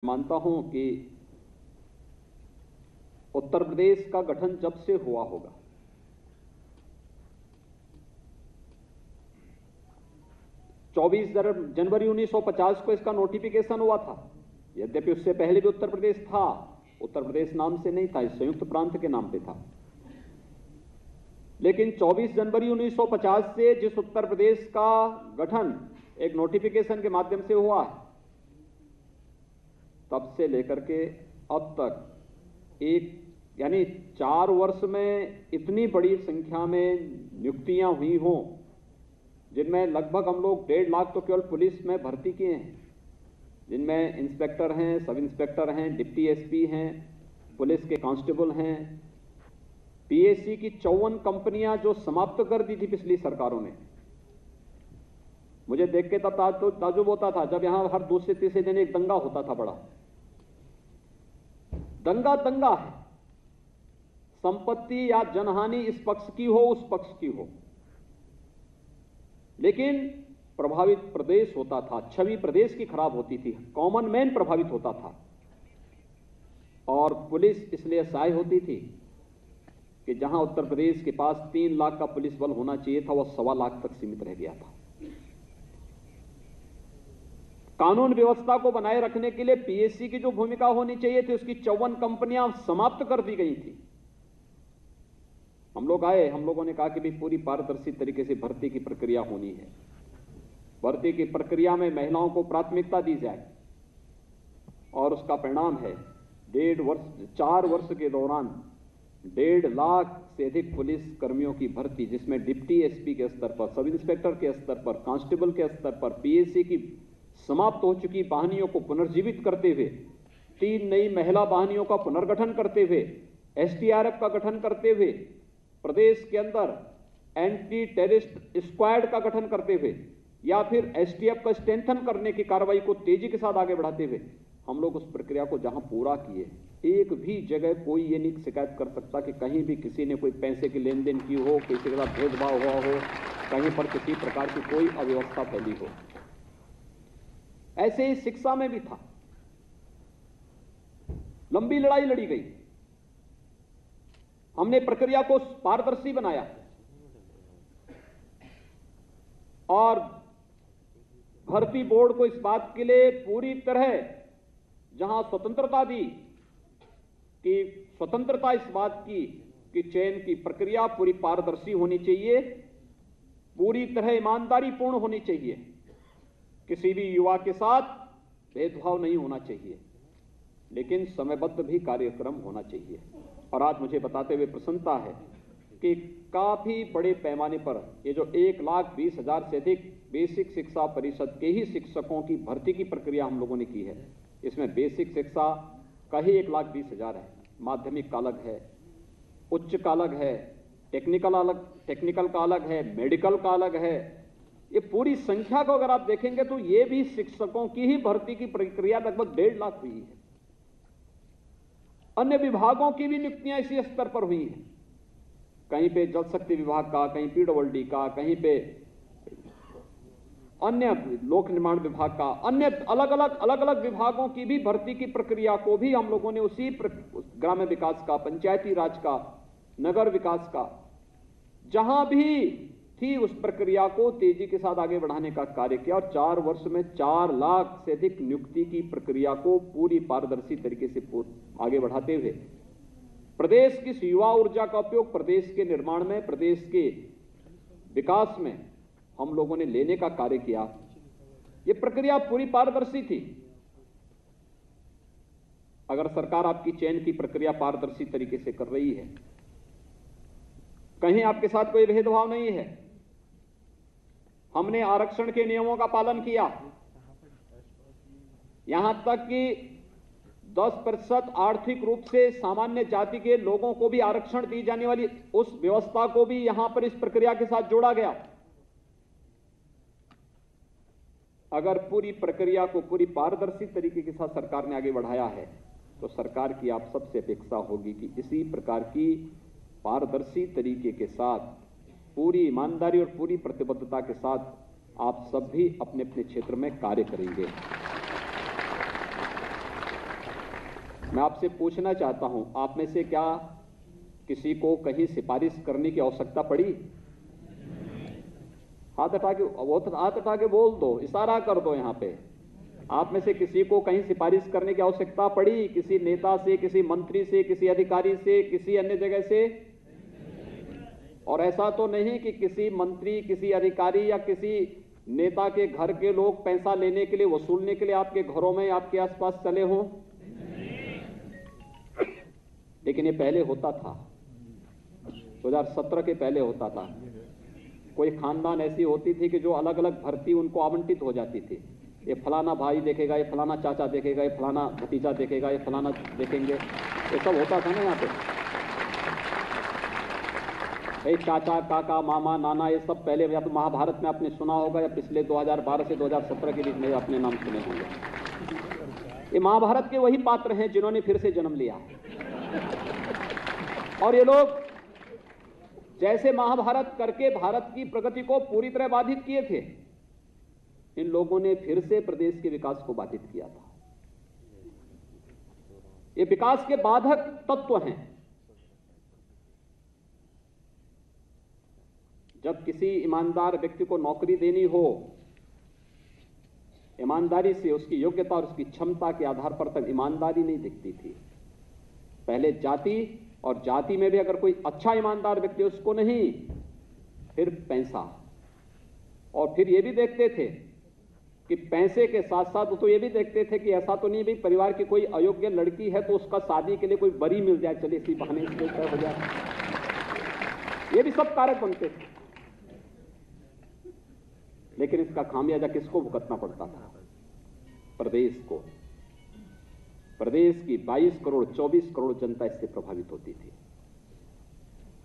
मानता हूं कि उत्तर प्रदेश का गठन जब से हुआ होगा, जनवरी 1950 को इसका नोटिफिकेशन हुआ था। यद्यपि उससे पहले भी उत्तर प्रदेश था, उत्तर प्रदेश नाम से नहीं था, इस संयुक्त प्रांत के नाम पे था। लेकिन 24 जनवरी 1950 से जिस उत्तर प्रदेश का गठन एक नोटिफिकेशन के माध्यम से हुआ है, तब से लेकर के अब तक यानी 4 वर्ष में इतनी बड़ी संख्या में नियुक्तियां हुई हों, जिनमें लगभग हम लोग 1.5 लाख तो केवल पुलिस में भर्ती किए हैं, जिनमें इंस्पेक्टर हैं, सब इंस्पेक्टर हैं, डिप्टी एसपी हैं, पुलिस के कांस्टेबल हैं। पीएससी की 54 कंपनियां जो समाप्त कर दी थी पिछली सरकारों ने। मुझे देख के तब ताजुब होता था जब यहां हर दूसरे तीसरे दिन एक दंगा होता था, बड़ा दंगा है। संपत्ति या जनहानि इस पक्ष की हो उस पक्ष की हो, लेकिन प्रभावित प्रदेश होता था, छवि प्रदेश की खराब होती थी, कॉमन मैन प्रभावित होता था। और पुलिस इसलिए सहाय होती थी कि जहां उत्तर प्रदेश के पास 3 लाख का पुलिस बल होना चाहिए था, वह 1.25 लाख तक सीमित रह गया था। कानून व्यवस्था को बनाए रखने के लिए पीएससी की जो भूमिका होनी चाहिए थी, उसकी 54 कंपनियां समाप्त कर दी गई थी। हम लोग आए, हम लोगों ने कहा कि भी पूरी पारदर्शी तरीके से भर्ती की प्रक्रिया होनी है, भर्ती की प्रक्रिया में महिलाओं को प्राथमिकता दी जाए। और उसका परिणाम है 4 वर्ष के दौरान 1.5 लाख से अधिक पुलिस कर्मियों की भर्ती, जिसमें डिप्टी एसपी के स्तर पर, सब इंस्पेक्टर के स्तर पर, कांस्टेबल के स्तर पर, पीएससी की समाप्त हो चुकी वाहिनियों को पुनर्जीवित करते हुए, 3 नई महिला वाहिनियों का पुनर्गठन करते हुए, एसडीआरएफ का गठन करते हुए, प्रदेश के अंदर एंटी टेररिस्ट स्क्वाड का गठन करते हुए, या फिर एसटीएफ का स्ट्रेंथन करने की कार्रवाई को तेजी के साथ आगे बढ़ाते हुए हम लोग उस प्रक्रिया को जहां पूरा किए, एक भी जगह कोई ये नहीं शिकायत कर सकता कि कहीं भी किसी ने कोई पैसे की लेन देन की हो, किसी के साथ भेदभाव हुआ हो, कहीं पर किसी प्रकार की कोई अव्यवस्था फैली हो। ऐसे ही शिक्षा में भी था, लंबी लड़ाई लड़ी गई, हमने प्रक्रिया को पारदर्शी बनाया और भर्ती बोर्ड को इस बात के लिए पूरी तरह जहां स्वतंत्रता दी कि स्वतंत्रता इस बात की कि चयन की प्रक्रिया पूरी पारदर्शी होनी चाहिए, पूरी तरह ईमानदारी पूर्ण होनी चाहिए, किसी भी युवा के साथ भेदभाव नहीं होना चाहिए, लेकिन समयबद्ध भी कार्यक्रम होना चाहिए। और आज मुझे बताते हुए प्रसन्नता है कि काफी बड़े पैमाने पर ये जो 1,20,000 से अधिक बेसिक शिक्षा परिषद के ही शिक्षकों की भर्ती की प्रक्रिया हम लोगों ने की है, इसमें बेसिक शिक्षा का ही 1,20,000 है, माध्यमिक का अलग है, उच्च का अलग है, टेक्निकल का अलग है, मेडिकल का अलग है। ये पूरी संख्या को अगर आप देखेंगे तो ये भी शिक्षकों की ही भर्ती की प्रक्रिया लगभग 1.5 लाख हुई है। अन्य विभागों की भी नियुक्तियां इसी स्तर पर हुई हैं, कहीं पे जल शक्ति विभाग का, कहीं पीडब्ल्यूडी का, कहीं पे अन्य लोक निर्माण विभाग का, अन्य अलग अलग विभागों की भी भर्ती की प्रक्रिया को भी हम लोगों ने उसी ग्राम्य विकास का, पंचायती राज का, नगर विकास का, जहां भी थी उस प्रक्रिया को तेजी के साथ आगे बढ़ाने का कार्य किया। और 4 वर्ष में 4 लाख से अधिक नियुक्ति की प्रक्रिया को पूरी पारदर्शी तरीके से आगे बढ़ाते हुए प्रदेश की युवा ऊर्जा का उपयोग प्रदेश के निर्माण में, प्रदेश के विकास में हम लोगों ने लेने का कार्य किया। यह प्रक्रिया पूरी पारदर्शी थी। अगर सरकार आपकी चयन की प्रक्रिया पारदर्शी तरीके से कर रही है, कहीं आपके साथ कोई भेदभाव नहीं है, हमने आरक्षण के नियमों का पालन किया, यहां तक कि 10% आर्थिक रूप से सामान्य जाति के लोगों को भी आरक्षण दी जाने वाली उस व्यवस्था को भी यहां पर इस प्रक्रिया के साथ जोड़ा गया। अगर पूरी प्रक्रिया को पूरी पारदर्शी तरीके के साथ सरकार ने आगे बढ़ाया है, तो सरकार की आप सबसे अपेक्षा होगी कि इसी प्रकार की पारदर्शी तरीके के साथ, पूरी ईमानदारी और पूरी प्रतिबद्धता के साथ आप सब भी अपने अपने क्षेत्र में कार्य करेंगे। मैं आपसे पूछना चाहता हूं, आप में से क्या किसी को कहीं सिफारिश करने की आवश्यकता पड़ी? हाथ उठा के बोल दो, इशारा कर दो। यहां पे आप में से किसी को कहीं सिफारिश करने की आवश्यकता पड़ी? किसी नेता से, किसी मंत्री से, किसी अधिकारी से, किसी अन्य जगह से? और ऐसा तो नहीं कि किसी मंत्री, किसी अधिकारी या किसी नेता के घर के लोग पैसा लेने के लिए, वसूलने के लिए आपके घरों में, आपके आसपास चले हों? लेकिन ये पहले होता था, 2017 के पहले होता था। कोई खानदान ऐसी होती थी कि जो अलग अलग भर्ती उनको आवंटित हो जाती थी। ये फलाना भाई देखेगा, ये फलाना चाचा देखेगा, ये फलाना भतीजा देखेगा, ये फलाना देखेंगे, ये सब होता था ना यहाँ पे। ये चाचा, काका, मामा, नाना, ये सब पहले या तो महाभारत में आपने सुना होगा या पिछले 2012 से 2017 के बीच में अपने नाम सुने होंगे। ये महाभारत के वही पात्र हैं जिन्होंने फिर से जन्म लिया। और ये लोग जैसे महाभारत करके भारत की प्रगति को पूरी तरह बाधित किए थे, इन लोगों ने फिर से प्रदेश के विकास को बाधित किया था। ये विकास के बाधक तत्व हैं। जब किसी ईमानदार व्यक्ति को नौकरी देनी हो, ईमानदारी से उसकी योग्यता और उसकी क्षमता के आधार पर तक ईमानदारी नहीं दिखती थी। पहले जाति, और जाति में भी अगर कोई अच्छा ईमानदार व्यक्ति उसको नहीं, फिर पैसा। और फिर यह भी देखते थे कि पैसे के साथ साथ तो ये भी देखते थे कि ऐसा तो नहीं भाई परिवार की कोई अयोग्य लड़की है तो उसका शादी के लिए कोई बरी मिल जाए, चले इसी बहाने इसके ऊपर हो जाए। ये भी सब कारक बनते थे। लेकिन इसका खामियाजा किसको भुगतना पड़ता था? प्रदेश को। प्रदेश की 22 करोड़ 24 करोड़ जनता इससे प्रभावित होती थी।